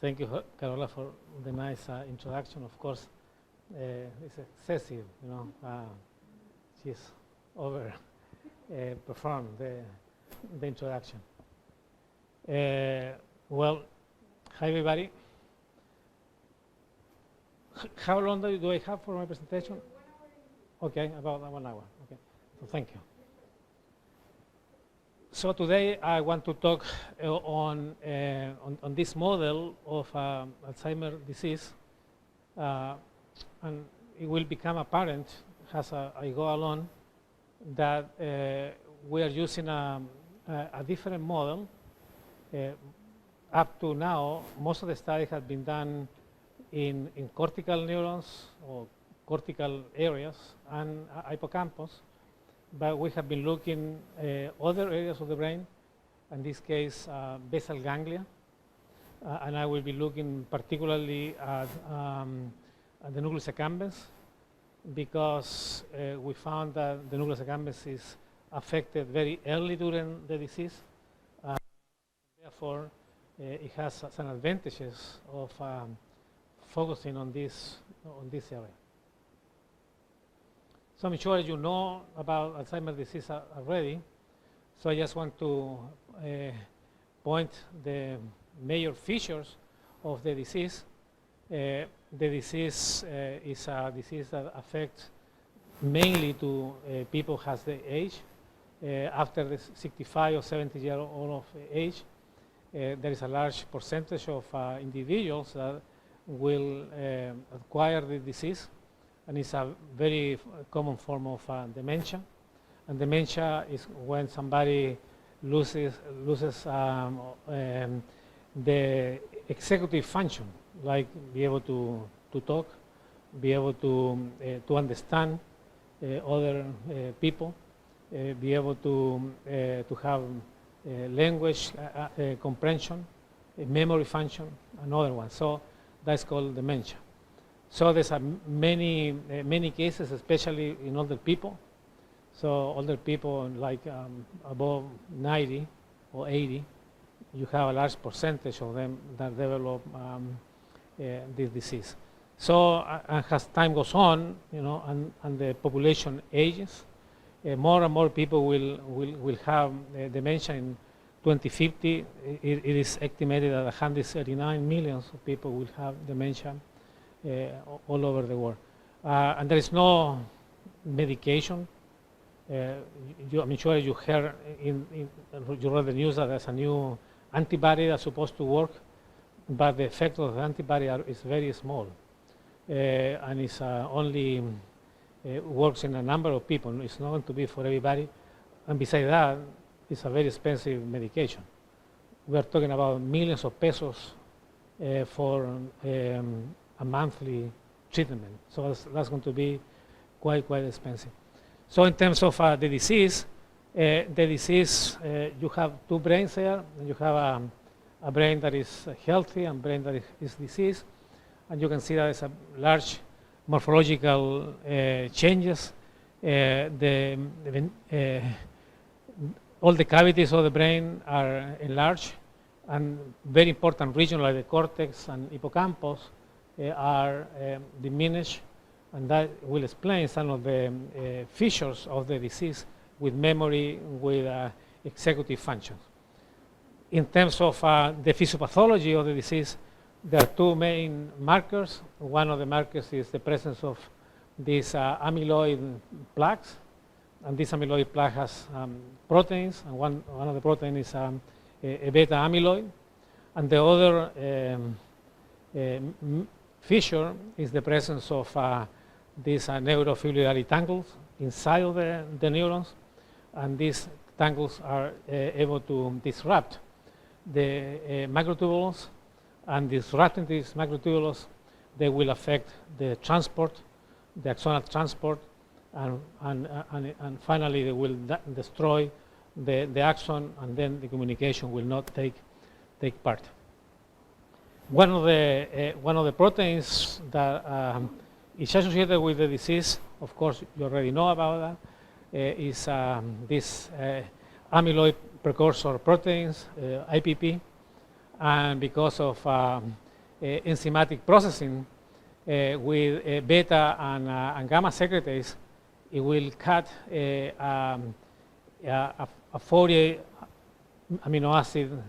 Thank you, Carola, for the nice introduction. Of course, it's excessive, you know. She's over performed the introduction. Well, hi everybody. How long do I have for my presentation? Okay, about 1 hour. Okay, so thank you. So today I want to talk on this model of Alzheimer's disease, and it will become apparent as I go along that we are using a different model. Up to now, most of the studies have been done in cortical neurons or cortical areas and hippocampus. But we have been looking other areas of the brain, in this case basal ganglia, and I will be looking particularly at the nucleus accumbens, because we found that the nucleus accumbens is affected very early during the disease. Therefore, it has some advantages of focusing on this area. So I'm sure you know about Alzheimer's disease already. So I just want to point the major features of the disease. The disease is a disease that affects mainly to people has the age. After the 65 or 70 year old of age, there is a large percentage of individuals that will acquire the disease. And it's a very common form of dementia. And dementia is when somebody loses the executive function, like be able to talk, be able to understand other people, be able to have language comprehension, memory function, and other ones. So that's called dementia. So there's many cases, especially in older people. So older people like above 90 or 80, you have a large percentage of them that develop this disease. So as time goes on, you know, and the population ages, more and more people will have dementia. In 2050, it is estimated that 139 million of people will have dementia. All over the world, and there is no medication. I'm sure you heard you read the news that there's a new antibody that's supposed to work, but the effect of the antibody is very small, and it's only works in a number of people. It's not going to be for everybody, and besides that, it's a very expensive medication. We are talking about millions of pesos for a monthly treatment. So that's going to be quite expensive. So in terms of the disease, you have two brains there. You have a brain that is healthy and brain that is diseased. And you can see that there's a large morphological changes. All the cavities of the brain are enlarged, and very important regions like the cortex and hippocampus are diminished, and that will explain some of the features of the disease with memory, with executive functions. In terms of the physiopathology of the disease, there are two main markers. One of the markers is the presence of these amyloid plaques, and this amyloid plaque has proteins, and one of the proteins is a beta amyloid, and the other feature is the presence of these neurofibrillary tangles inside of the neurons, and these tangles are able to disrupt the microtubules, and disrupting these microtubules, they will affect the transport, the axonal transport, and finally they will destroy the axon, and then the communication will not take part. One of the proteins that is associated with the disease, of course, you already know about that, is this amyloid precursor proteins, IPP, and because of enzymatic processing with beta and gamma secretase, it will cut a 40 amino acid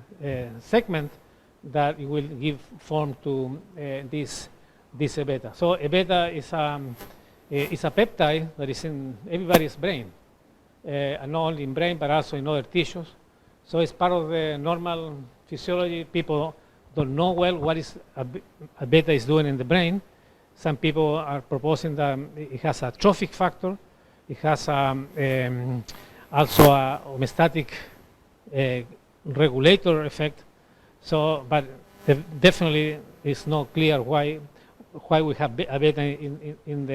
segment that it will give form to this beta. So a beta is a peptide that is in everybody's brain, and not only in brain but also in other tissues. So it's part of the normal physiology. People don't know well what is a beta is doing in the brain. Some people are proposing that it has a trophic factor. It has also a homeostatic regulator effect. So, but definitely it's not clear why we have a beta in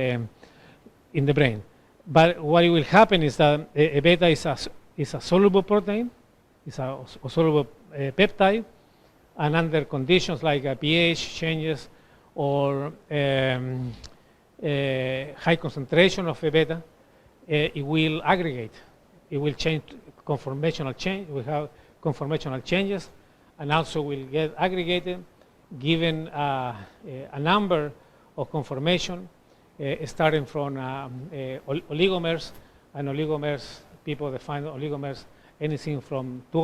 the brain. But what will happen is that a beta is a soluble protein, it's a soluble peptide, and under conditions like pH changes or high concentration of a beta, it will aggregate. It will change conformational change. We have conformational changes, and also will get aggregated, given a number of conformation, starting from oligomers, and oligomers. People define oligomers anything from two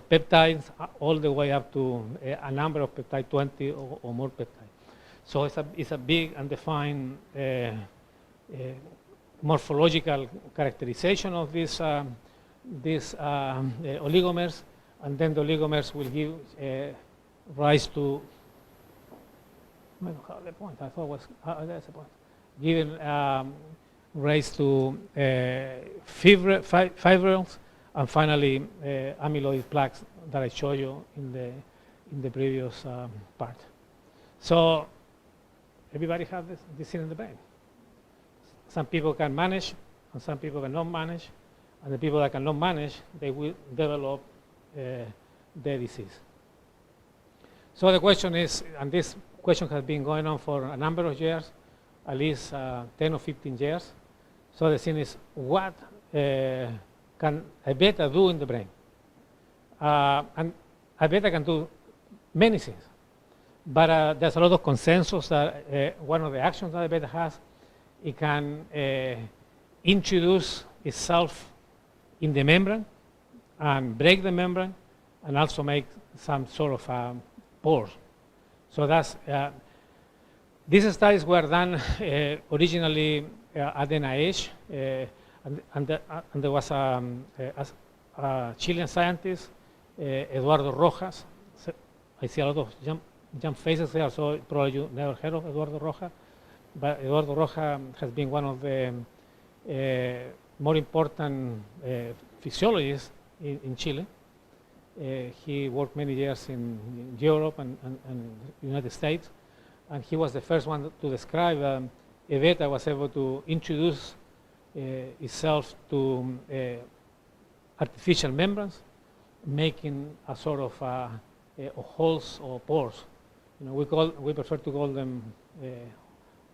peptides all the way up to a number of peptides, 20 or more peptides. So it's a big and defined morphological characterization of these oligomers, and then the oligomers will give rise to. I don't have the point. I thought was that's the point. Giving rise to fibrils, and finally amyloid plaques that I showed you in the previous part. So everybody has this in the brain. Some people can manage, and some people cannot manage, and the people that cannot manage, they will develop the disease. So the question is, and this question has been going on for a number of years, at least 10 or 15 years. So the thing is, what can a beta do in the brain? And a beta can do many things, but there's a lot of consensus that one of the actions that a beta has, it can introduce itself in the membrane and break the membrane, and also make some sort of pores. So that's these studies were done originally at NIH, and there was a Chilean scientist, Eduardo Rojas. I see a lot of jump faces there, so probably you never heard of Eduardo Rojas. But Eduardo Rojas has been one of the more important physiologists in Chile. He worked many years in Europe and the United States, and he was the first one to describe a beta was able to introduce itself to artificial membranes, making a sort of holes or pores. You know, we prefer to call them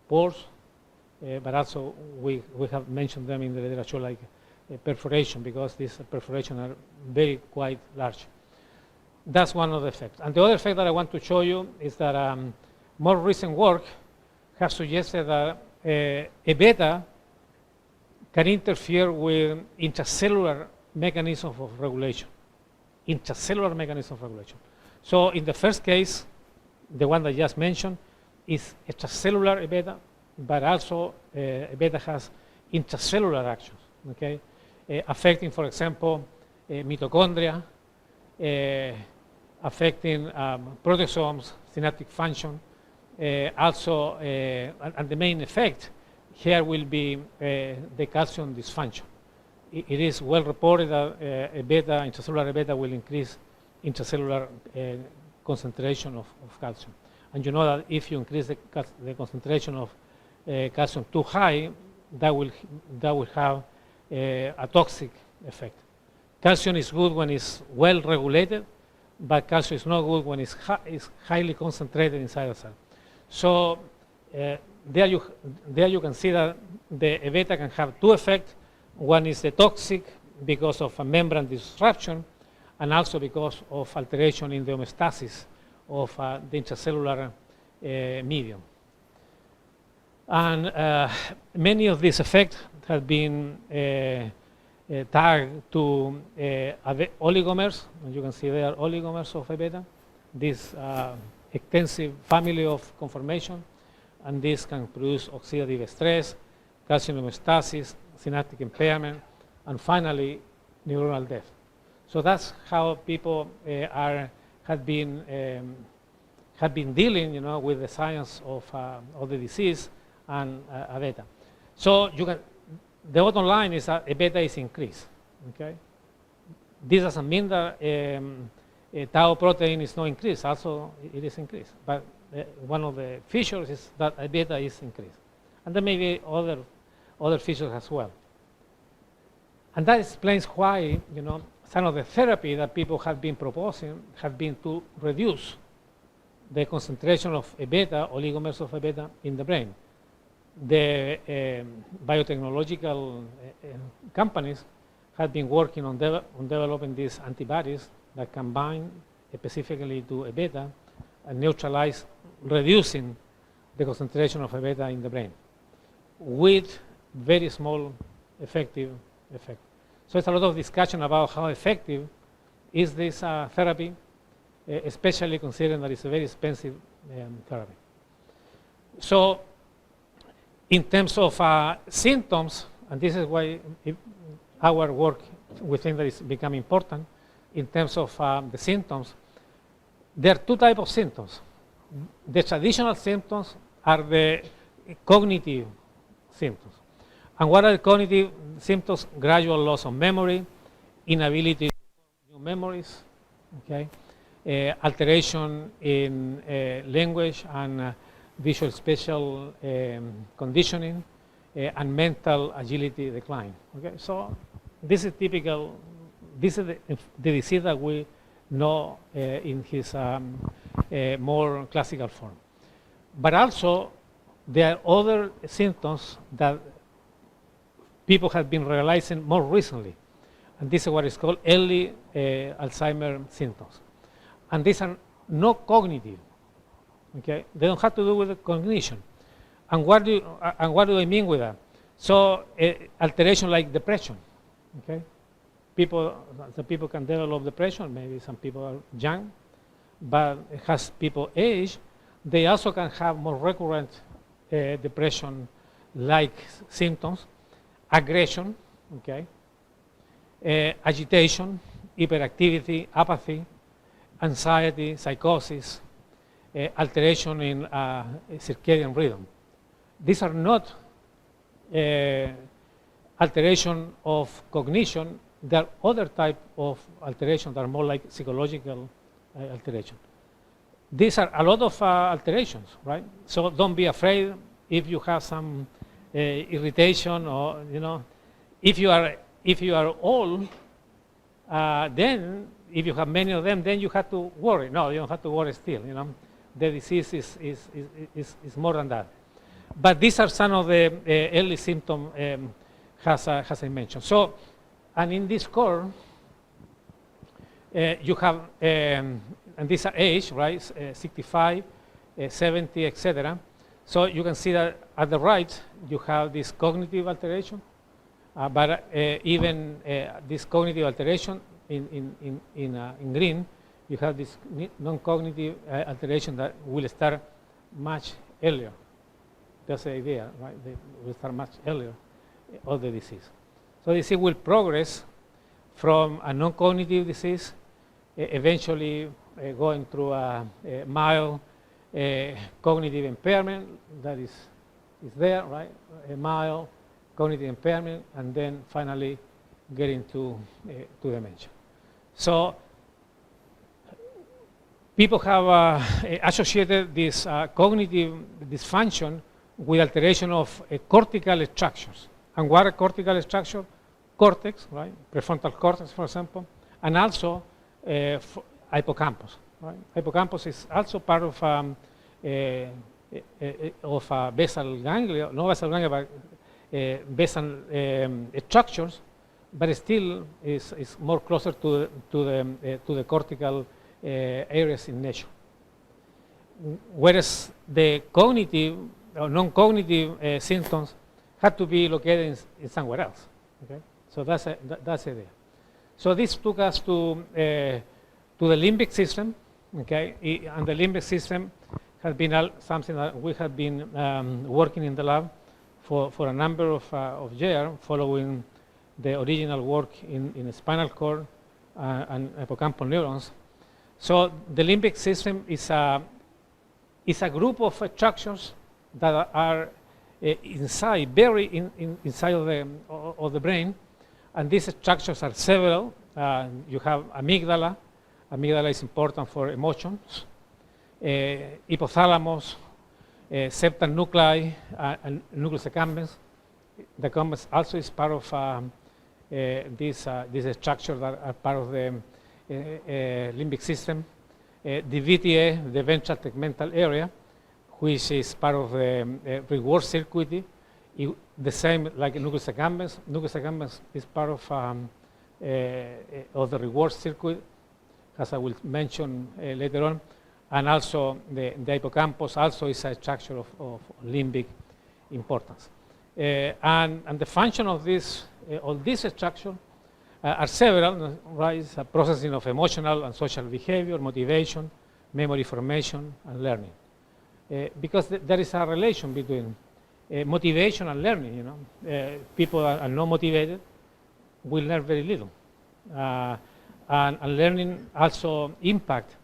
pores, but also we have mentioned them in the literature like perforation, because these perforations are very quite large. That's one of the effects. And the other effect that I want to show you is that more recent work has suggested that a beta can interfere with intracellular mechanisms of regulation. Intracellular mechanisms of regulation. So in the first case, the one that I just mentioned, is extracellular beta, but also beta has intracellular actions, okay? Affecting, for example, mitochondria, affecting proteasomes, synaptic function, also, and the main effect here will be the calcium dysfunction. It is well reported that intracellular beta will increase intracellular concentration of calcium. And you know that if you increase the concentration of calcium too high, that will have a toxic effect. Calcium is good when it's well regulated, but calcium is not good when it's highly concentrated inside the cell. So there you can see that the beta can have two effects. One is the toxic because of a membrane disruption, and also because of alteration in the homeostasis of the intracellular medium. And many of these effects have been tagged to oligomers, and you can see there oligomers of A-beta, this extensive family of conformation, and this can produce oxidative stress, calcium homeostasis, synaptic impairment, and finally neuronal death. So that's how people have been dealing, with the science of the disease and A-beta. So the bottom line is that A-beta is increased. Okay, this doesn't mean that tau protein is not increased. Also, it is increased, but one of the features is that A-beta is increased, and there may be other features as well. And that explains why, some of the therapy that people have been proposing have been to reduce the concentration of A-beta, oligomers of A-beta in the brain. The biotechnological companies have been working on developing these antibodies that can bind specifically to A-beta and neutralize, reducing the concentration of A-beta in the brain with very small effective effect. So it's a lot of discussion about how effective is this therapy, especially considering that it's a very expensive therapy. So in terms of symptoms, and this is why our work, we think that is becoming important, in terms of the symptoms, there are two types of symptoms. The traditional symptoms are the cognitive symptoms. And what are the cognitive symptoms? Gradual loss of memory, inability to form new memories, okay? Alteration in language and visual spatial conditioning, and mental agility decline. Okay, so this is typical. This is the disease that we know in his more classical form. But also, there are other symptoms that people have been realizing more recently, and this is what is called early Alzheimer symptoms. And these are not cognitive. Okay, they don't have to do with the cognition. And what do I mean with that? So alteration like depression. Okay, some people can develop depression. Maybe some people are young, but as people age, they also can have more recurrent depression-like symptoms, aggression, okay, agitation, hyperactivity, apathy, anxiety, psychosis, alteration in circadian rhythm. These are not alteration of cognition. There are other type of alteration that are more like psychological alteration. These are a lot of alterations, right? So don't be afraid if you have some irritation, or if you are old, then if you have many of them, then you have to worry. No, you don't have to worry still. The disease is more than that. But these are some of the early symptoms, as I mentioned. So, and in this curve, you have, and these are age, right? 65, 70, etc. So you can see that at the right, you have this cognitive alteration, but even this cognitive alteration in green, you have this non-cognitive alteration that will start much earlier. That's the idea, right? They will start much earlier of the disease. So the disease will progress from a non-cognitive disease, eventually going through a mild cognitive impairment that is there, right? A mild cognitive impairment, and then finally getting to dementia. So people have associated this cognitive dysfunction with alteration of cortical structures. And what are cortical structures? Cortex, right? Prefrontal cortex, for example, and also hippocampus. Right? Hippocampus is also part of basal ganglia, not basal ganglia, but basal structures but still is more closer to the cortical areas in nature. Whereas the cognitive or non-cognitive symptoms have to be located in somewhere else. Okay, so that's the idea. So this took us to the limbic system. Okay, and the limbic system has been something that we have been working in the lab for a number of years, following the original work in the spinal cord and hippocampal neurons. So the limbic system is a group of structures that are inside, inside of the brain, and these structures are several. You have amygdala. Amygdala is important for emotions. Hypothalamus, septal nuclei, and nucleus accumbens. The accumbens also is part of this structure that are part of the limbic system. The VTA, the ventral tegmental area, which is part of the reward circuit, the same like nucleus accumbens. Nucleus accumbens is part of the reward circuit, as I will mention later on, and also the hippocampus also is a structure of limbic importance. And the function of this structure are several, right? It's a processing of emotional and social behavior, motivation, memory formation, and learning. Because there is a relation between motivation and learning. You know, people are not motivated will learn very little. And learning also impact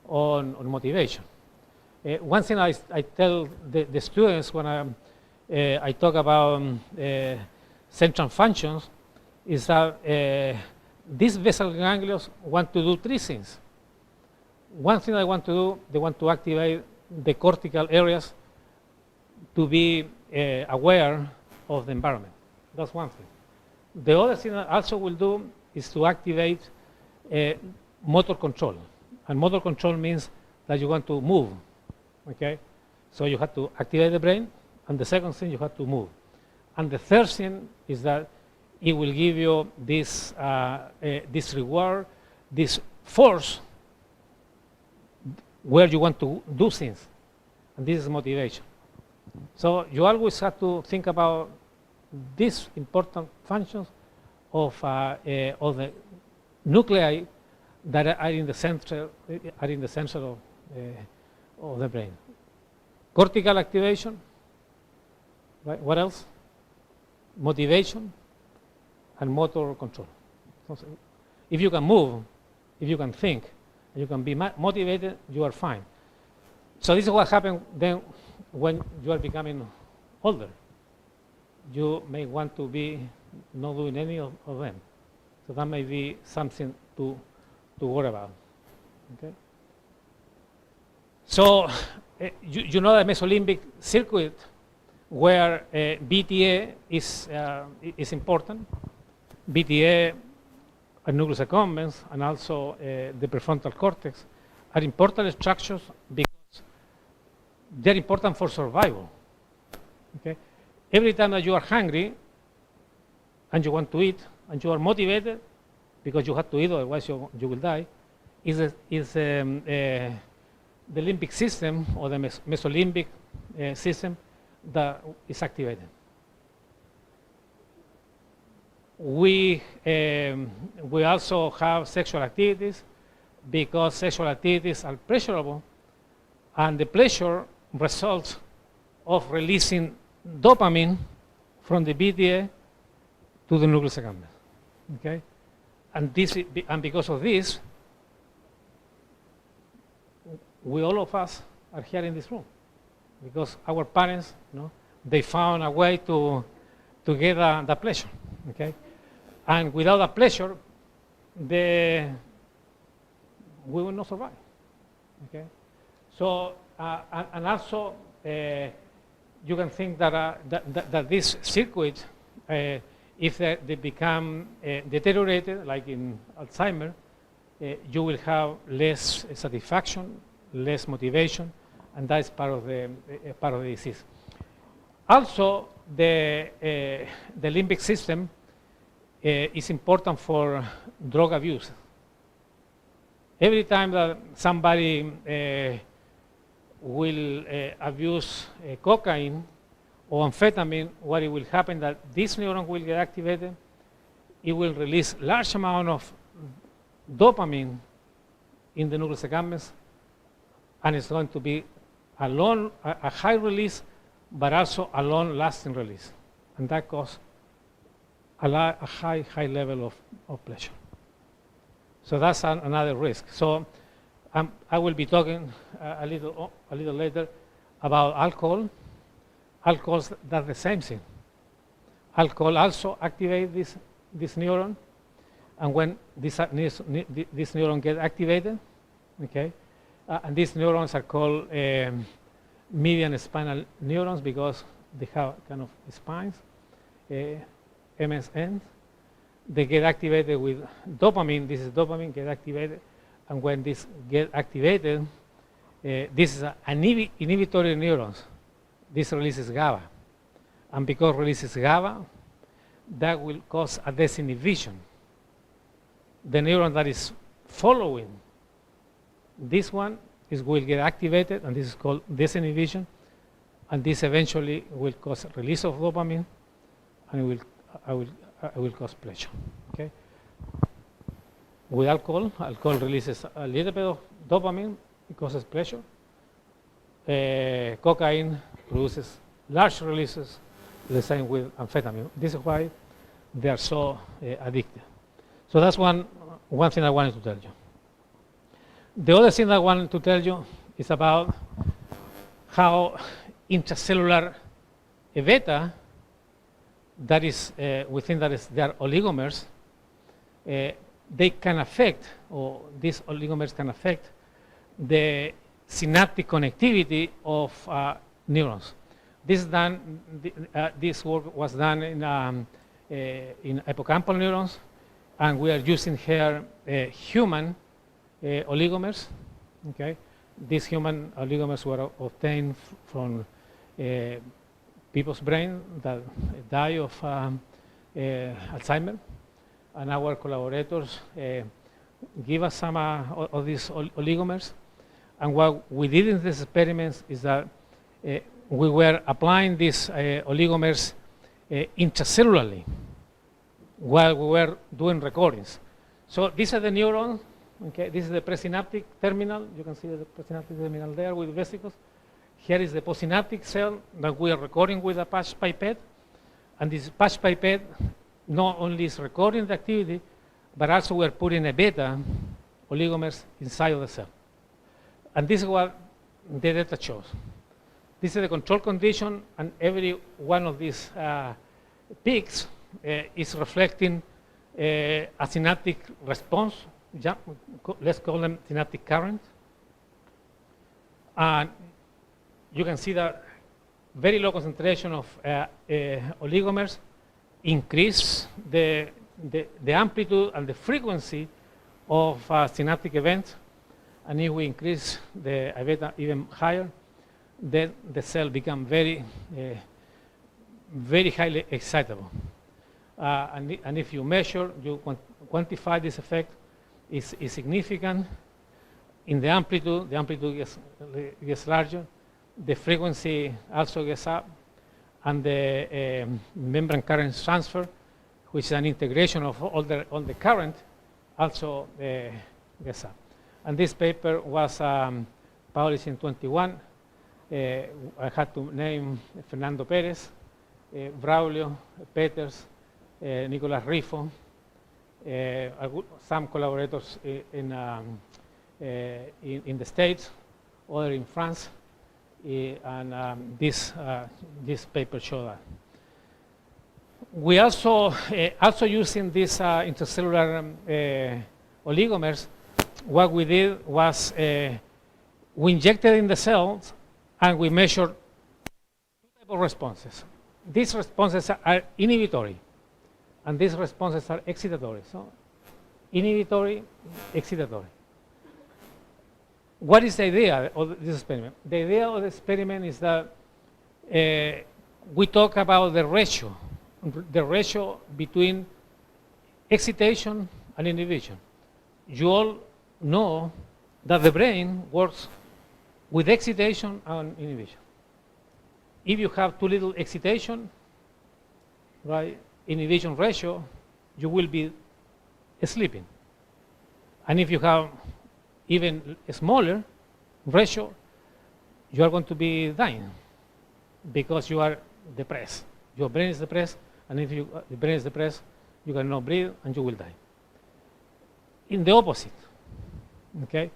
on motivation. One thing I tell the students when I talk about central functions is that these basal ganglios want to do three things. One thing they want to do, they want to activate the cortical areas to be aware of the environment. That's one thing. The other thing that also will do is to activate motor control. And motor control means that you want to move, okay? So you have to activate the brain, and the second thing, you have to move. And the third thing is that it will give you this reward, this force where you want to do things. And this is motivation. So you always have to think about these important functions of the nuclei that are in the center of the brain. Cortical activation, right? What else? Motivation and motor control. So if you can move, if you can think, you can be motivated, you are fine. So this is what happens then when you are becoming older. You may want to be not doing any of them. So that may be something to worry about. Okay. So you know the mesolimbic circuit where BTA is important. BTA and nucleus accumbens and also the prefrontal cortex are important structures because they're important for survival. Okay. Every time that you are hungry and you want to eat and you are motivated because you have to eat, otherwise you will die, is the limbic system or the mesolimbic system that is activated. We also have sexual activities because sexual activities are pleasurable, and the pleasure results of releasing dopamine from the BTA to the nucleus accumbens. Okay, and because of this, we all of us are here in this room because our parents, they found a way to get the pleasure. Okay, and without that pleasure, we will not survive. Okay, so and also you can think that this circuit, if they become deteriorated, like in Alzheimer, you will have less satisfaction, less motivation, and that is part of the disease. Also, the limbic system is important for drug abuse. Every time that somebody will abuse cocaine or amphetamine, what it will happen that this neuron will get activated, it will release large amount of dopamine in the nucleus accumbens, and it's going to be a high release, but also a long-lasting release. And that causes a high level of pleasure. So that's another risk. So I will be talking a little later about alcohol. Alcohol does the same thing. Alcohol also activates this neuron, and when this neuron gets activated, okay, and these neurons are called median spinal neurons because they have kind of spines, MSN. They get activated with dopamine. This is dopamine get activated, and when this get activated, this is an inhibitory neurons. This releases GABA, and because it releases GABA, that will cause a disinhibition. The neuron that is following this one will get activated, and this is called disinhibition, and this eventually will cause release of dopamine, and it will cause pleasure. Okay. With alcohol releases a little bit of dopamine, it causes pleasure. Cocaine produces large releases, the same with amphetamine. This is why they are so addictive. So that's one thing I wanted to tell you. The other thing I wanted to tell you is about how intracellular beta, that is, we think that they are oligomers, they can affect, or these oligomers can affect the synaptic connectivity of neurons. This work was done in hippocampal neurons, and we are using here human oligomers. Okay, these human oligomers were obtained from people's brain that die of Alzheimer, and our collaborators give us some of these oligomers. And what we did in these experiments is that we were applying these oligomers intracellularly while we were doing recordings. So these are the neurons. Okay, this is the presynaptic terminal. You can see the presynaptic terminal there with vesicles. Here is the postsynaptic cell that we are recording with a patch pipette. And this patch pipette not only is recording the activity, but also we're putting a beta oligomers inside of the cell. And this is what the data shows. This is the control condition, and every one of these peaks is reflecting a synaptic response. Let's call them synaptic current. And you can see that very low concentration of oligomers increase the amplitude and the frequency of synaptic events. And if we increase the beta even higher, then the cell becomes very highly excitable. And if you measure, you quantify this effect, is significant. In the amplitude gets larger, the frequency also gets up, and the membrane current transfer, which is an integration of all the current, also gets up. And this paper was published in 21. I had to name Fernando Perez, Braulio, Peters, Nicolas Rifo, some collaborators in the States, other in France, and this paper showed that. We also using these intracellular oligomers. What we did was we injected in the cells and we measured two types of responses. These responses are inhibitory, and these responses are excitatory. So, inhibitory, excitatory. What is the idea of this experiment? The idea of the experiment is that we talk about the ratio between excitation and inhibition. You all know that the brain works with excitation and inhibition. If you have too little excitation, right, inhibition ratio, you will be sleeping. And if you have even a smaller ratio, you are going to be dying because you are depressed. Your brain is depressed, and if the brain is depressed, you cannot breathe and you will die. In the opposite, okay?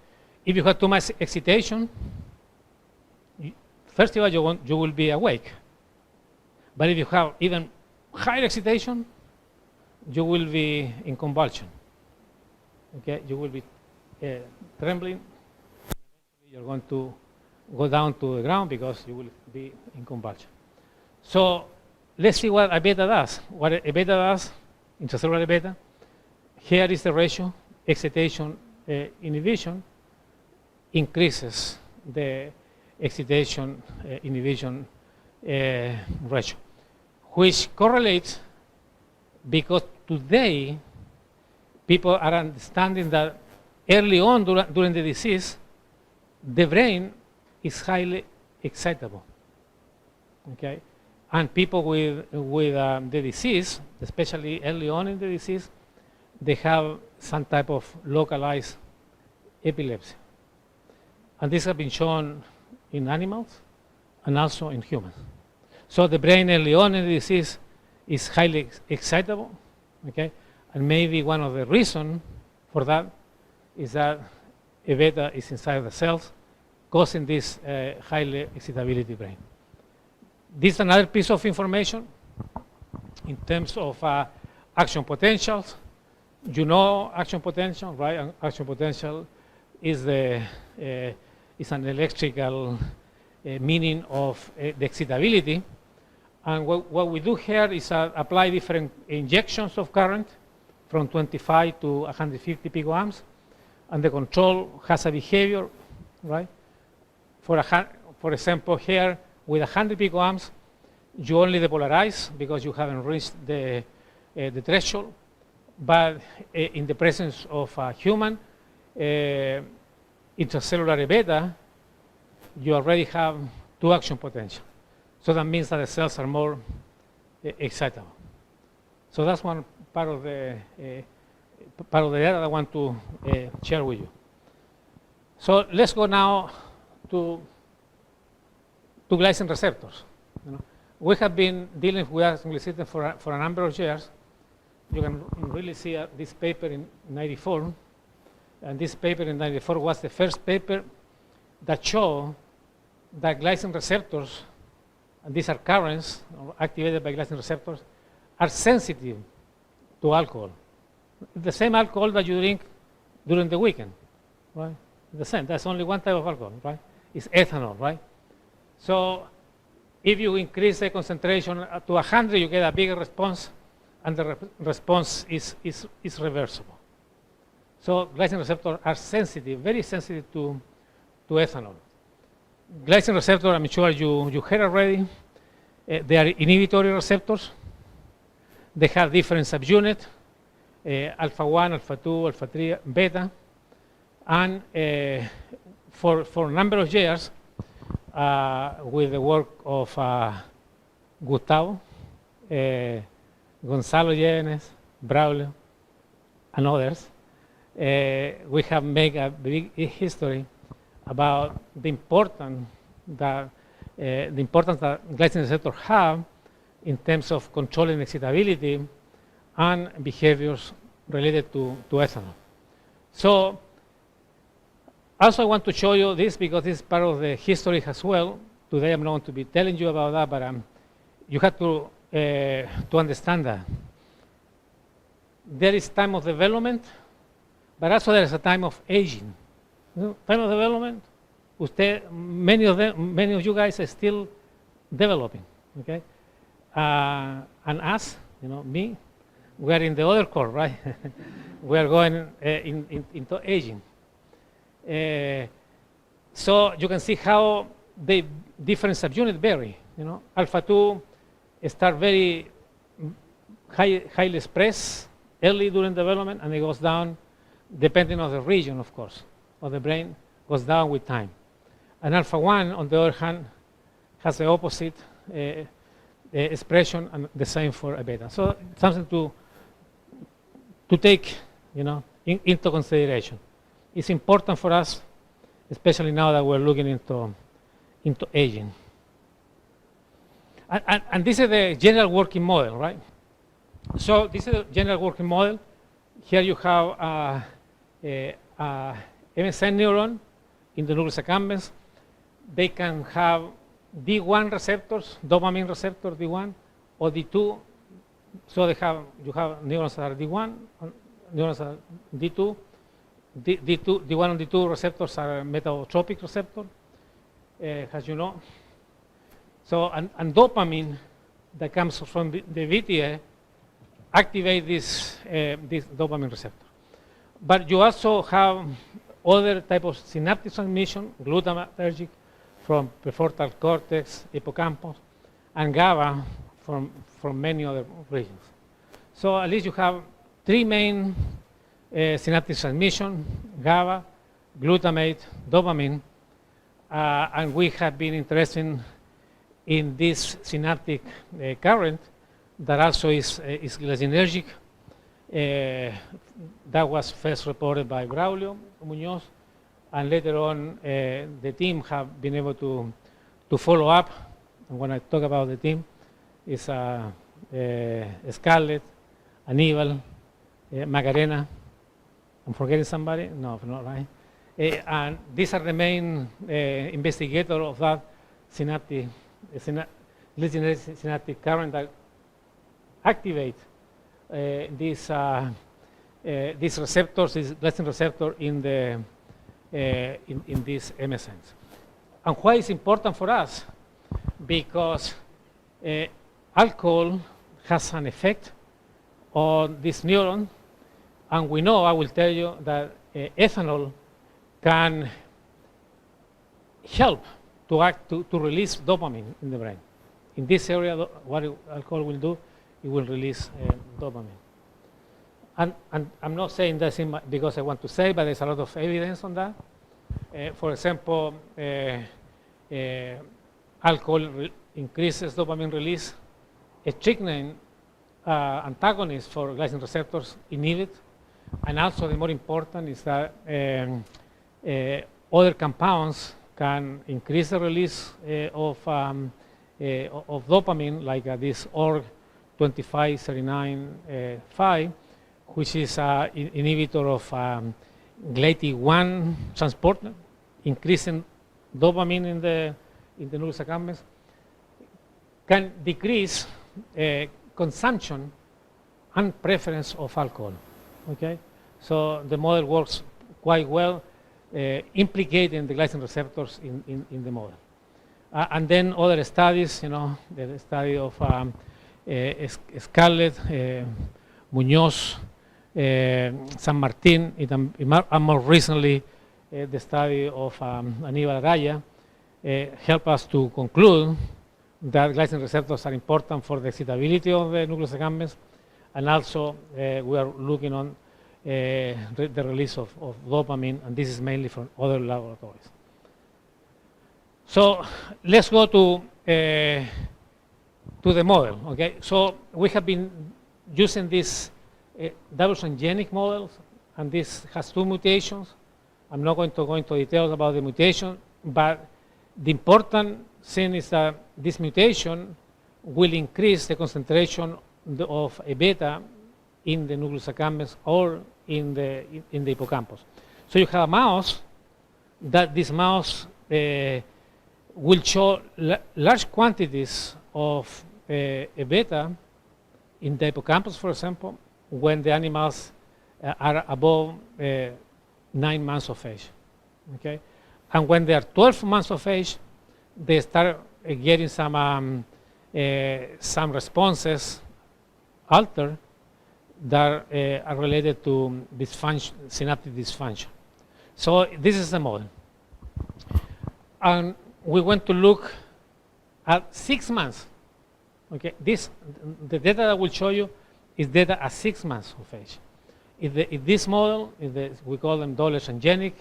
If you have too much excitation, first of all, you will be awake. But if you have even higher excitation, you will be in convulsion. Okay, you will be trembling. You're going to go down to the ground because you will be in convulsion. So let's see what A beta does. What A beta does, intracellular A beta, here is the ratio, excitation inhibition increases the excitation inhibition ratio, which correlates because today people are understanding that early on during the disease, the brain is highly excitable. Okay, and people with the disease, especially early on in the disease, they have some type of localized epilepsy, and this has been shown in animals and also in humans. So the brain early on in the disease is highly excitable. Okay, and maybe one of the reasons for that is that A beta is inside the cells, causing this highly excitability brain. This is another piece of information in terms of action potentials. You know action potential, right? And action potential is is an electrical meaning of the excitability. And what we do here is apply different injections of current from 25 to 150 picoamps, and the control has a behavior, right? For example, here with 100 picoamps, you only depolarize because you haven't reached the threshold. But in the presence of a human intracellular A beta, you already have 2 action potential. So that means that the cells are more excitable. So that's one part of the data that I want to share with you. So let's go now to glycine receptors. You know, we have been dealing with glycine system for a number of years. You can really see this paper in '94, and this paper in '94 was the first paper that showed that glycine receptors, and these are currents activated by glycine receptors, are sensitive to alcohol. The same alcohol that you drink during the weekend, right? The same. That's only one type of alcohol, right? It's ethanol, right? So if you increase the concentration to 100, you get a bigger response, and the response is reversible. So glycine receptors are sensitive, very sensitive to ethanol. Glycine receptors, I'm sure you heard already, they are inhibitory receptors. They have different subunits, alpha 1, alpha 2, alpha 3, beta. And for a number of years, with the work of Gustavo, Gonzalo Yenes, Braulio, and others, we have made a big history about the importance that glycine receptors have in terms of controlling excitability and behaviors related to ethanol. So also I want to show you this because this is part of the history as well. Today I'm not going to be telling you about that, but you have to understand that there is time of development, but also there is a time of aging. You know, time of development, many of you guys are still developing, okay? And us, you know, me, we are in the other core, right? We are going into aging. So you can see how the different subunits vary. You know, alpha 2 start very highly expressed early during development, and it goes down depending on the region, of course, of the brain, goes down with time. And alpha 1, on the other hand, has the opposite expression, and the same for a beta. So something to take, into consideration. It's important for us, especially now that we're looking into aging. And this is the general working model, right? So this is the general working model. Here you have a MSN neuron in the nucleus accumbens. They can have D1 receptors, dopamine receptor D1, or D2. So you have neurons that are D1, neurons that are D2. D1 and D2 receptors are metabotropic receptor, as you know. So, and dopamine that comes from the VTA activate this dopamine receptor. But you also have other type of synaptic transmission, glutamatergic from prefrontal cortex, hippocampus, and GABA from many other regions. So at least you have three main synaptic transmission: GABA, glutamate, dopamine, and we have been interested in this synaptic current that also is glicinergic. That was first reported by Braulio Muñoz, and later on the team have been able to follow up. And when I talk about the team, it's Scarlett, Aníbal, Macarena. I'm forgetting somebody? No, not right. And these are the main investigators of that synaptic synaptic current that activate these receptors, this glycine receptor in these MSNs. And why it's important for us? Because alcohol has an effect on this neuron, and we know, I will tell you, that ethanol can help to release dopamine in the brain. In this area, what alcohol will do, it will release dopamine. And I'm not saying that because I want to say, but there's a lot of evidence on that. For example, alcohol increases dopamine release. Strychnine antagonists for glycine receptors inhibit. And also the more important is that other compounds can increase the release of dopamine, like this ORG2539-5, which is an inhibitor of GLT1 transporter, increasing dopamine in the nucleus accumbens, can decrease consumption and preference of alcohol. Okay, so the model works quite well, implicating the glycine receptors in the model. And then other studies, the study of Scarlett, Muñoz, San Martin, and more recently the study of Aníbal Araya, help us to conclude that glycine receptors are important for the excitability of the nucleus accumbens, and also we are looking on the release of dopamine, and this is mainly from other laboratories. So let's go to the model. Okay, so we have been using this double transgenic models, and this has two mutations. I'm not going to go into details about the mutation, but the important thing is that this mutation will increase the concentration of a beta in the nucleus accumbens or in the hippocampus. So you have a mouse that this mouse will show large quantities of a beta in the hippocampus, for example, when the animals are above 9 months of age. Okay, and when they are 12 months of age, they start getting some responses altered that are related to synaptic dysfunction. So this is the model. And we went to look at 6 months. Okay, the data that I will show you is data at 6 months of age. If this model, we call them double transgenic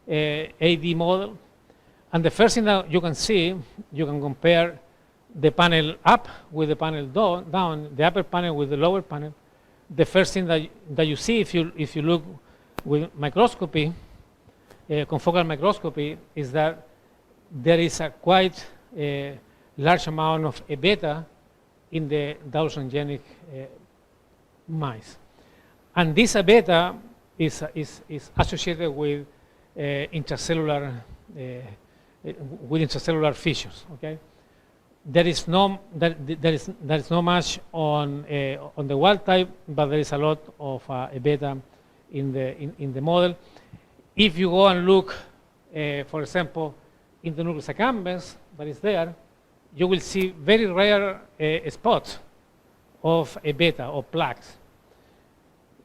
AD model, and the first thing that you can see, you can compare the panel up with the panel down, the upper panel with the lower panel. The first thing that you see if you look with microscopy, confocal microscopy, is that there is a quite large amount of A beta in the double transgenic mice. And this A beta is associated with intracellular fissures. Okay, there is no much on the wild type, but there is a lot of A beta in the model. If you go and look, for example, in the nucleus accumbens that is there, you will see very rare spots of A beta or plaques.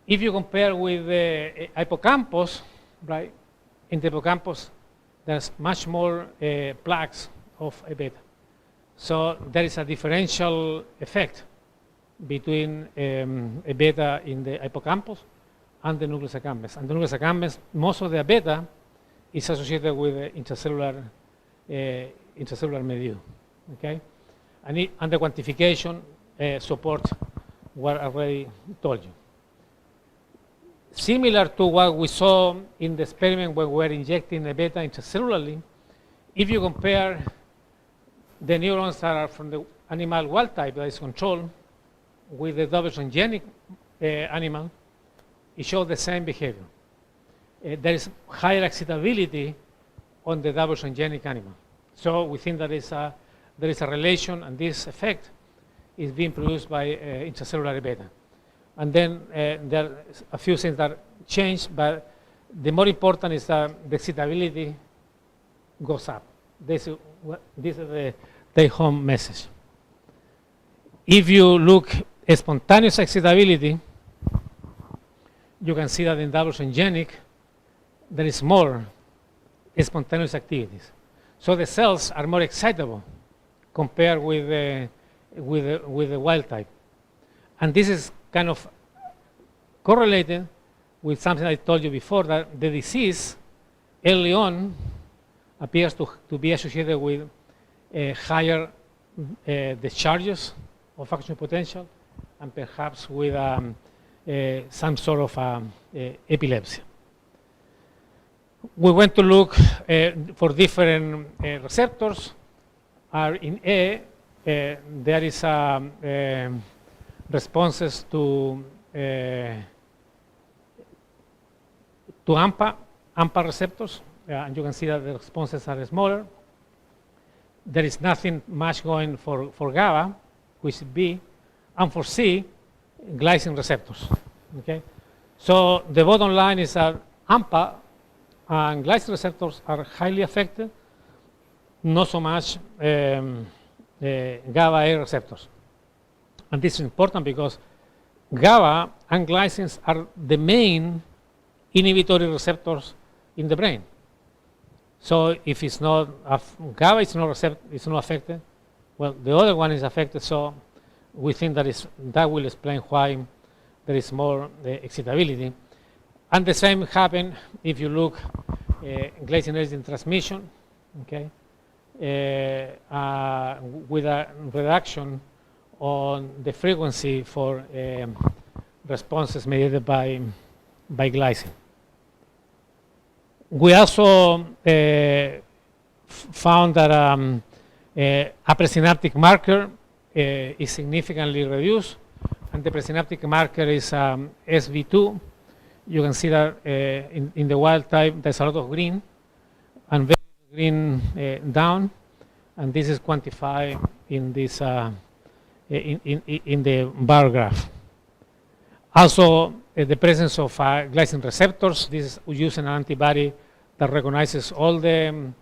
If you compare with the hippocampus, right, in the hippocampus, there's much more plaques of A beta. So there is a differential effect between A beta in the hippocampus and the nucleus accumbens. And the nucleus accumbens, most of the A beta is associated with intracellular milieu. Okay, and the quantification supports what I already told you. Similar to what we saw in the experiment when we were injecting A beta intracellularly, if you compare the neurons that are from the animal wild type that is controlled with the double transgenic animal, it shows the same behavior. There is higher excitability on the double transgenic animal. So we think that there is a relation, and this effect is being produced by intracellular A beta. And then there are a few things that change, but the more important is that the excitability goes up. This is the take-home message. If you look at spontaneous excitability, you can see that in double transgenic, there is more spontaneous activities. So the cells are more excitable compared with the wild type. And this is kind of correlated with something I told you before, that the disease early on appears to be associated with higher discharges of action potential and perhaps with some sort of epilepsy. We went to look for different receptors. In A, there is responses to AMPA receptors, and you can see that the responses are smaller. There is nothing much going for GABA, which is B, and for C, glycine receptors. Okay, so the bottom line is that AMPA and glycine receptors are highly affected, not so much GABA-A receptors. And this is important because GABA and glycines are the main inhibitory receptors in the brain. So if it's not GABA is not affected, well, the other one is affected. So we think that will explain why there is more excitability. And the same happens if you look glycinergic transmission, okay, with a reduction on the frequency for responses mediated by glycine. We also found that a presynaptic marker is significantly reduced, and the presynaptic marker is SV2. You can see that in the wild type there's a lot of green, and very green down, and this is quantified in this in the bar graph. Also, the presence of glycine receptors. This is using an antibody that recognizes all the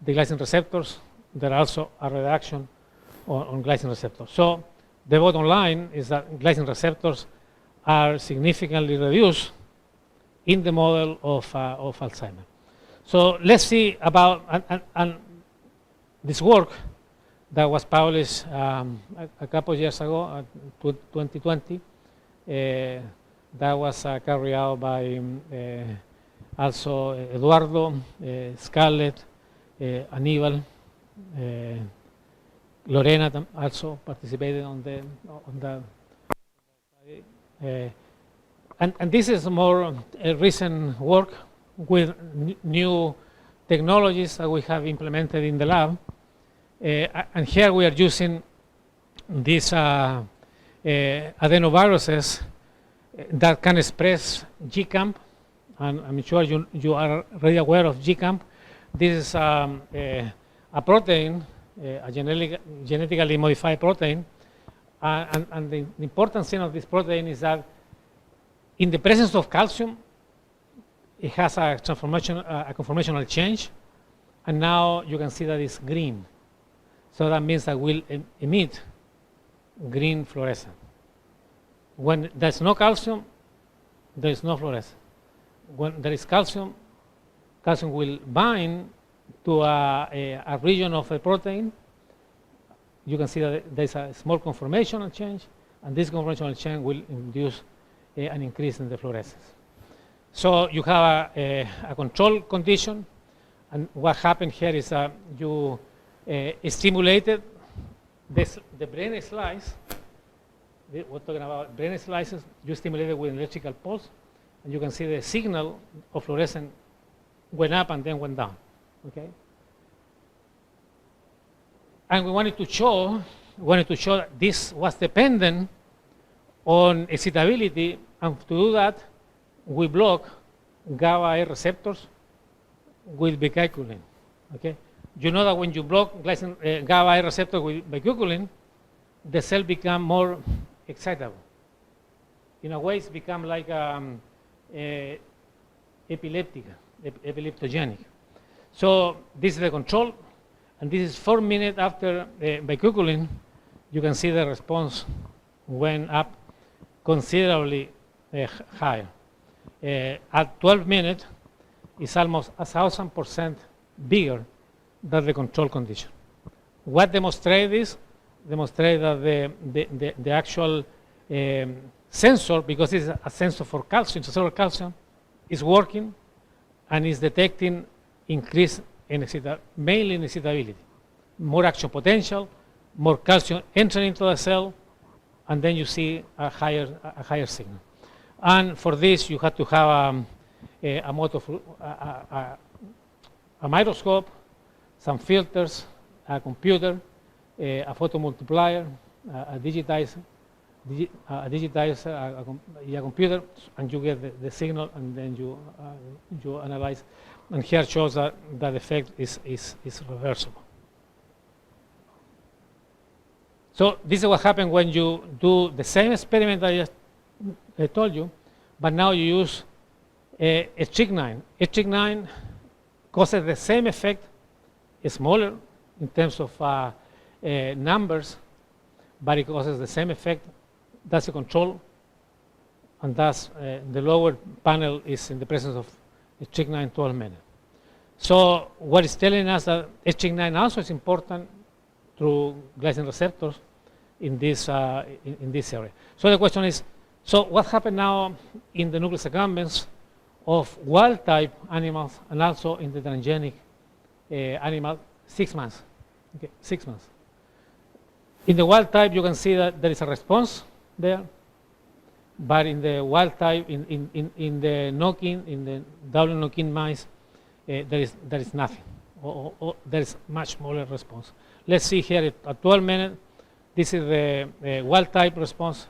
glycine receptors. There are also a reduction on glycine receptors. So the bottom line is that glycine receptors are significantly reduced in the model of Alzheimer. So let's see about and this work that was published a couple of years ago, 2020, That was carried out by also Eduardo, Scarlett, Aníbal, Lorena also participated on that study. And this is more recent work with new technologies that we have implemented in the lab. And here we are using these adenoviruses that can express GCAMP, and I'm sure you are already aware of GCAMP. This is a protein, a genetically modified protein, and the important thing of this protein is that in the presence of calcium, it has a conformational change, and now you can see that it's green. So that means that it will emit green fluorescence. When there's no calcium, there is no fluorescence. When there is calcium, calcium will bind to a region of the protein. You can see that there's a small conformational change, and this conformational change will induce an increase in the fluorescence. So you have a control condition, and what happened here is that you stimulated the brain slice. We're talking about brain slices. You stimulated with an electrical pulse, and you can see the signal of fluorescence went up and then went down. Okay. And we wanted to show that this was dependent on excitability, and to do that, we block GABA A receptors with bicaculin. Okay. You know that when you block GABA A receptor with bicaculin, the cell become more excitable. In a way, it's become like epileptogenic. So this is the control, and this is 4 minutes after bicaculin. You can see the response went up considerably higher. At 12 minutes, it's almost 1,000% bigger than the control condition. What demonstrates this? Demonstrate that the actual sensor, because it's a sensor for calcium, cerebral calcium, is working and is detecting increase in mainly in excitability, more action potential, more calcium entering into the cell, and then you see a higher signal. And for this, you have to have a microscope, some filters, a computer, a photomultiplier, a digitizer, a computer, and you get the signal, and then you analyze. And here shows that that effect is reversible. So this is what happens when you do the same experiment I just told you, but now you use strychnine. Strychnine causes the same effect, smaller in terms of numbers, but it causes the same effect. That's the control, and thus the lower panel is in the presence of strychnine 12 minutes. So what is telling us that strychnine also is important through glycine receptors in this area. So the question is, so what happened now in the nucleus accumbens of wild type animals and also in the transgenic animal 6 months? Okay, 6 months. In the wild type, you can see that there is a response there, but in the wild type, in the knock-in, in the double knock-in mice, there is nothing, or there is much smaller response. Let's see here at 12 minutes. This is the wild type response.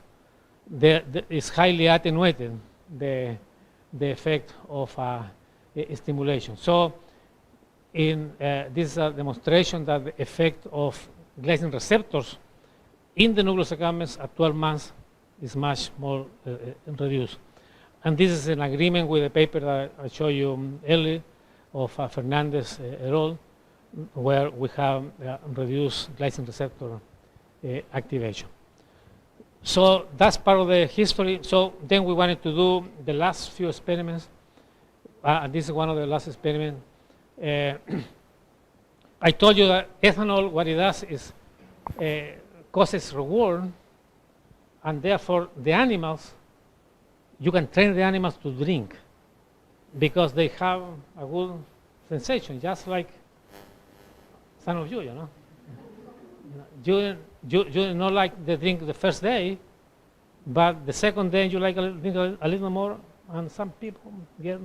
It's highly attenuated, the effect of stimulation. So this is a demonstration that the effect of glycine receptors in the nucleus accumbens at 12 months is much more reduced. And this is in agreement with the paper that I showed you earlier of Fernandez et al., where we have reduced glycine receptor activation. So that's part of the history. So then we wanted to do the last few experiments. And this is one of the last experiments. I told you that ethanol, what it does is causes reward, and therefore the animals you can train the animals to drink because they have a good sensation, just like some of you, you know. You not like the drink the first day, but the second day you like a little more, and some people get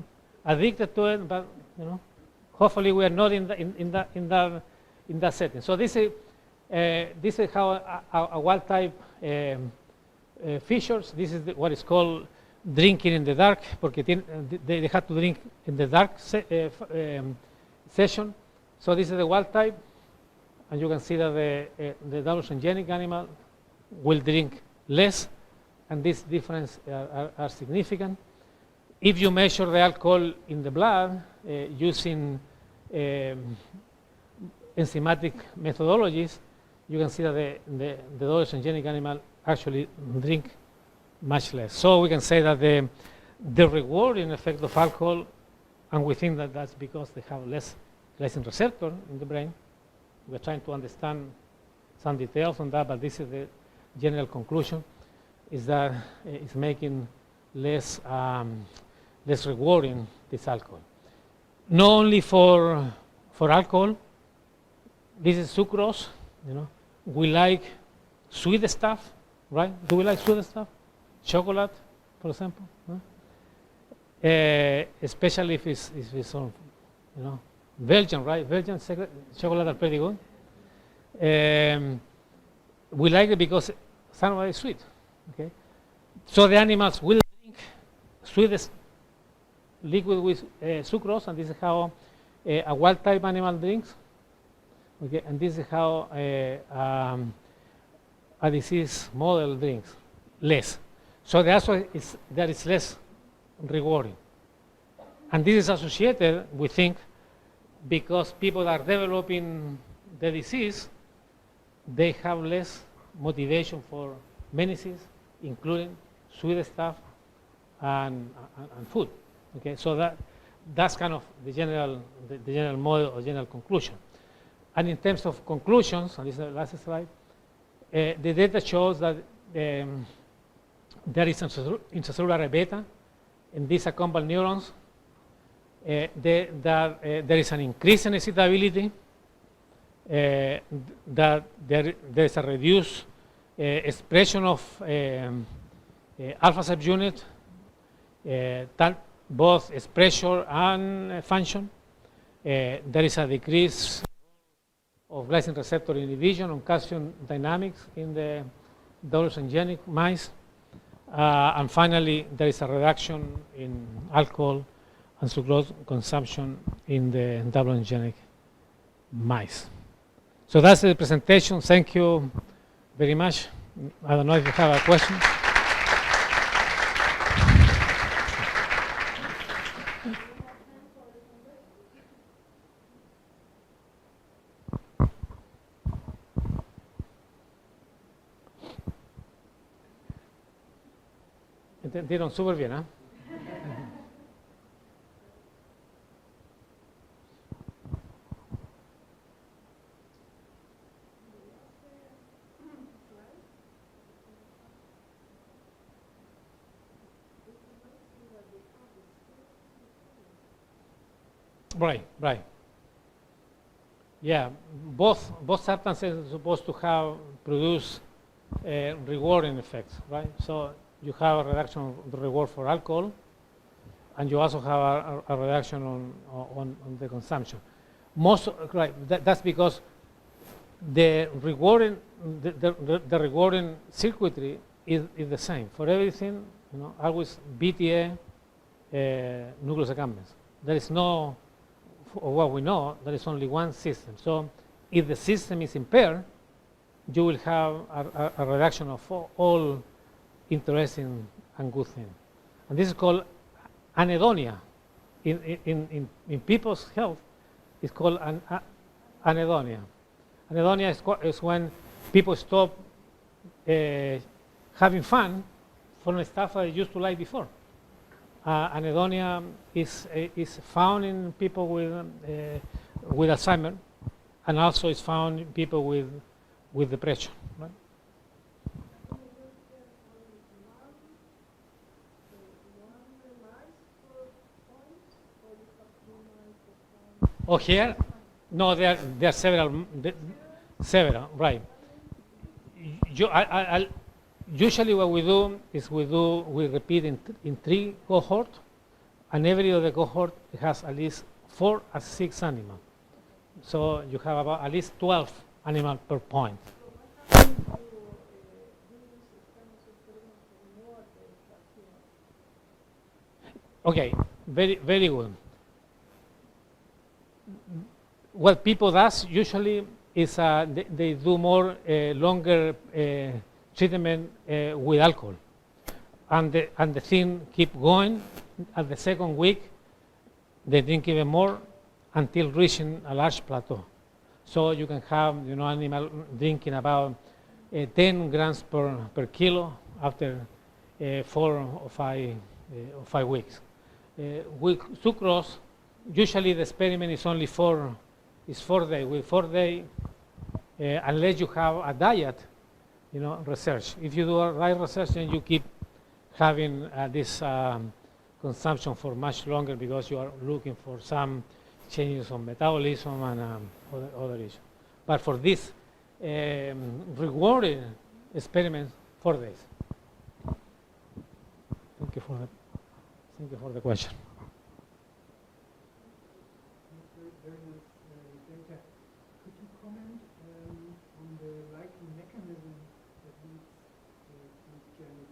addicted to it. But you know, hopefully we are not in that setting. So this is how a wild type features. This is what is called drinking in the dark, porque they have to drink in the dark session. So this is the wild type, and you can see that the double transgenic animal will drink less, and these differences are significant. If you measure the alcohol in the blood using enzymatic methodologies, you can see that the double transgenic animal actually drink much less. So we can say that the rewarding effect of alcohol, and we think that that's because they have less glycine receptor in the brain. We're trying to understand some details on that, but this is the general conclusion, is that it's making less rewarding this alcohol. Not only for alcohol, this is sucrose, you know. We like sweet stuff, right? Do we like sweet stuff? Chocolate, for example, huh? Especially if it's on, you know, Belgian, right? Belgian chocolate are pretty good. We like it because some of it is sweet. Okay, so the animals will drink sweet liquid with sucrose, and this is how a wild type animal drinks. Okay, and this is how a disease model drinks less. So the answer is that it's less rewarding. And this is associated, we think, because people are developing the disease, they have less motivation for medicines, including sweet stuff and food. Okay, so that's kind of the general model or general conclusion. And in terms of conclusions, and this is the last slide, the data shows that there is intracellular beta in these accumbal neurons, that there is an increase in excitability, that there is a reduced expression of alpha subunit, both expression and function. There is a decrease of glycine receptor inhibition on calcium dynamics in the double transgenic mice. And finally, there is a reduction in alcohol and sucrose consumption in the double transgenic mice. So that's the presentation. Thank you very much. I don't know if you have a question. Entendieron súper bien, ¿eh? Right. Yeah, both substances are supposed to produce rewarding effects, right? So you have a reduction of the reward for alcohol, and you also have a reduction on the consumption. That's because the rewarding circuitry is the same for everything. You know, always BTA, nucleus accumbens. There is no, or what we know, there is only one system. So if the system is impaired, you will have a reduction of all interesting and good things. And this is called anhedonia. In people's health, it's called anhedonia. Anhedonia is when people stop having fun from the stuff they used to like before. Anhedonia is found in people with Alzheimer, and also is found in people with depression. Right? Oh, here? No, there are several, right. Usually what we do is we repeat in 3 cohorts, and every other cohort has at least 4 or 6 animals. So you have about at least 12 animals per point. Okay, very good. What people does usually is they do more longer treatment with alcohol, and the thing keep going. At the second week, they drink even more until reaching a large plateau. So you can have animal drinking about 10 grams per kilo after 4 or 5 weeks. With sucrose, usually the experiment is only 4 days. With 4 days, unless you have a diet, research. If you do a right research, then you keep having this consumption for much longer because you are looking for some changes on metabolism and other issues. But for this rewarding experiment, 4 days. Thank you for the question. Very nice data. Could you comment on the likely mechanism that leads transgenic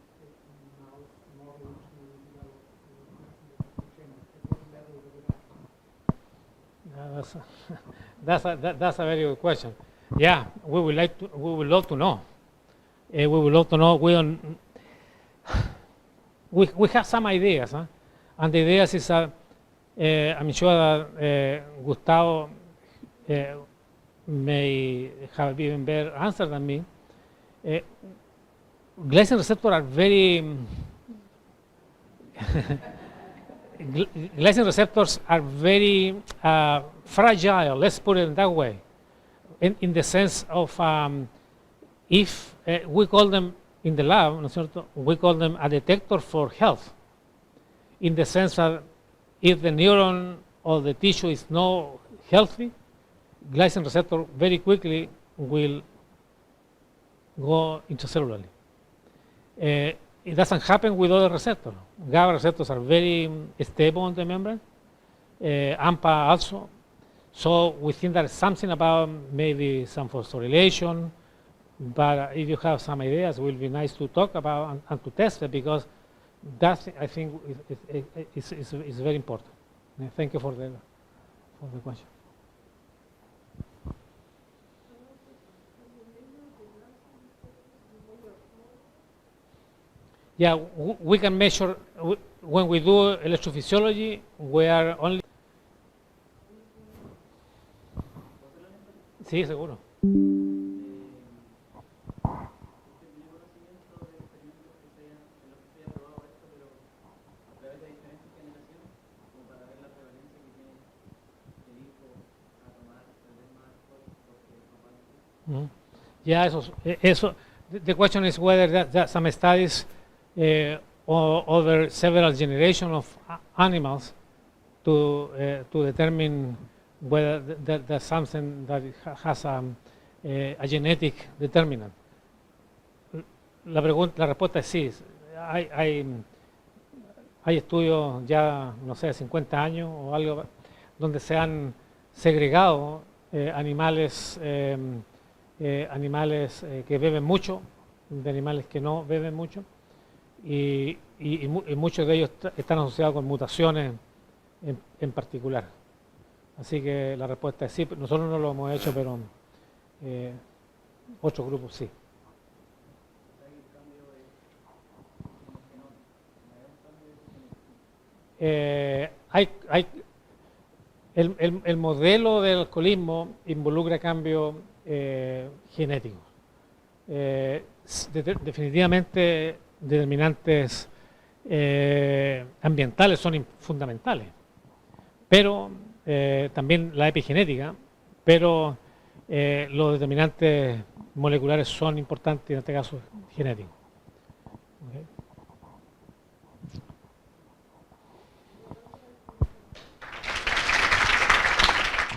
in mouse model to develop transgenic? At what level would it happen? That's a very good question. Yeah, we would love to know. We would love to know. We have some ideas, huh? And the ideas is I'm sure that Gustavo may have even better answer than me. Glycine receptors are very glycine receptors are very fragile. Let's put it that way. In the sense of if we call them in the lab, ¿no es cierto? We call them a detector for health. In the sense that if the neuron or the tissue is not healthy, glycine receptor very quickly will go intracellularly. It doesn't happen with other receptors. GABA receptors are very stable on the membrane, AMPA also. So we think there's something about maybe some phosphorylation, but if you have some ideas, it will be nice to talk about and to test it, because that I think is very important. Thank you for the question. Yeah, we can measure when we do electrophysiology. We are only. Sí, seguro. Yeah, the question is whether that some studies over several generations of animals to determine whether there's something that has a genetic determinant. La respuesta es sí. Hay estudios ya, no sé, 50 años o algo, donde se han segregado animales que beben mucho, de animales que no beben mucho, y muchos de ellos están asociados con mutaciones en particular. Así que la respuesta es sí. Nosotros no lo hemos hecho, pero otros grupos sí. El modelo del alcoholismo involucra cambios genéticos. Definitivamente determinantes ambientales son fundamentales, pero también la epigenética, pero los determinantes moleculares son importantes, en este caso genéticos. Okay.